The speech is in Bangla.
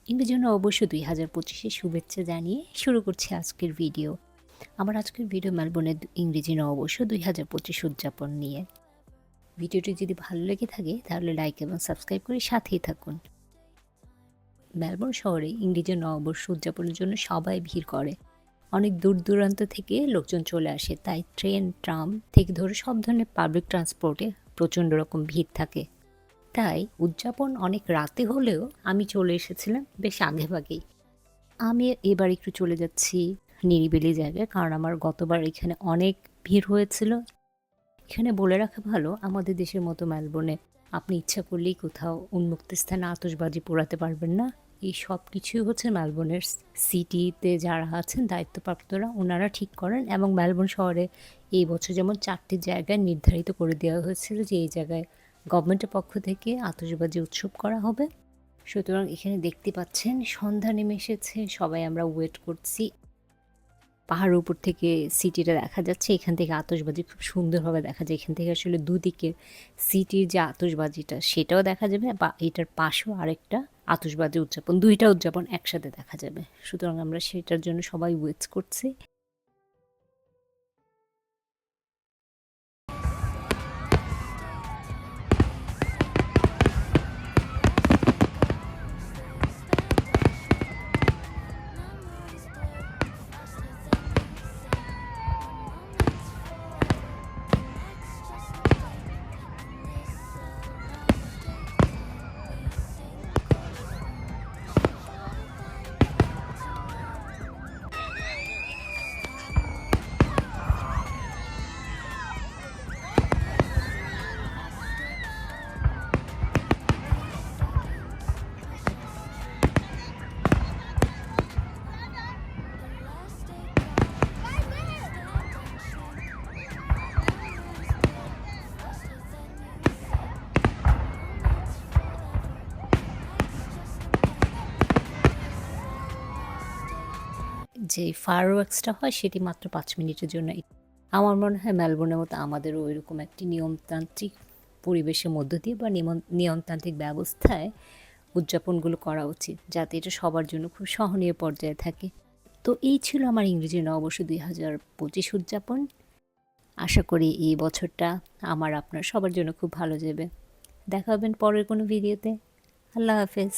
ইংরেজি অবশ্য 2025 শুভেচ্ছা জানিয়ে শুরু করছি আজকের ভিডিও। আমার আজকের ভিডিও মেলবোর্নের ইংরেজি নববর্ষ 2025 উদযাপন নিয়ে। ভিডিওটি যদি ভালো লেগে থাকে তাহলে লাইক এবং সাবস্ক্রাইব করে সাথেই থাকুন। মেলবোর্ন শহরে ইংরেজি নববর্ষ উদযাপনের জন্য সবাই ভিড় করে। অনেক দূর দূরান্ত থেকে লোকজন চলে আসে, তাই ট্রেন, ট্রাম থেকে ধরে সব ধরনের পাবলিক ট্রান্সপোর্টে প্রচণ্ড রকম ভিড় থাকে। তাই উদযাপন অনেক রাতে হলেও আমি চলে এসেছিলাম বেশ আগেভাগেই। আমি এবার একটু চলে যাচ্ছি নিরিবিলি জায়গায়, কারণ আমার গতবার এখানে অনেক ভিড় হয়েছিল। এখানে বলে রাখা ভালো, আমাদের দেশের মতো মেলবোর্নে আপনি ইচ্ছা করলেই কোথাও উন্মুক্ত স্থানে আতশবাজি পোড়াতে পারবেন না। এই সব কিছুই হচ্ছে মেলবোর্নের সিটিতে যারা আছেন দায়িত্বপ্রাপ্তরা ওনারা ঠিক করেন, এবং মেলবোর্ন শহরে এই বছর যেমন 4টি জায়গায় নির্ধারিত করে দেওয়া হয়েছিল যে এই জায়গায় গভর্নমেন্টের পক্ষ থেকে আতশবাজি উৎসব করা হবে। সুতরাং এখানে দেখতে পাচ্ছেন সন্ধ্যা নেমে এসেছে, সবাই আমরা ওয়েট করছি। পাহাড়ের উপর থেকে সিটিটা দেখা যাচ্ছে, এখান থেকে আতশবাজি খুব সুন্দরভাবে দেখা যায়। এখান থেকে আসলে দুদিকে সিটির যে আতশবাজিটা সেটাও দেখা যাবে, বা এটার পাশেও আরেকটা আতশবাজি উদযাপন, দুইটা উদযাপন একসাথে দেখা যাবে। সুতরাং আমরা সেটার জন্য সবাই ওয়েট করছি। যে ফায়ারওয়ার্কসটা হয় সেটি মাত্র 5 মিনিটের জন্য। আমার মনে হয় মেলবোর্নের মতো আমাদেরও ওইরকম একটি নিয়মতান্ত্রিক পরিবেশের মধ্য দিয়ে বা নিয়মতান্ত্রিক ব্যবস্থায় উদযাপনগুলো করা উচিত, যাতে এটা সবার জন্য খুব সহনীয় পর্যায়ে থাকে। তো এই ছিল আমার ইংরেজি নববর্ষ 2025 উদযাপন। আশা করি এই বছরটা আমার আপনার সবার জন্য খুব ভালো যাবে। দেখা হবেন পরের কোনো ভিডিওতে। আল্লাহ হাফেজ।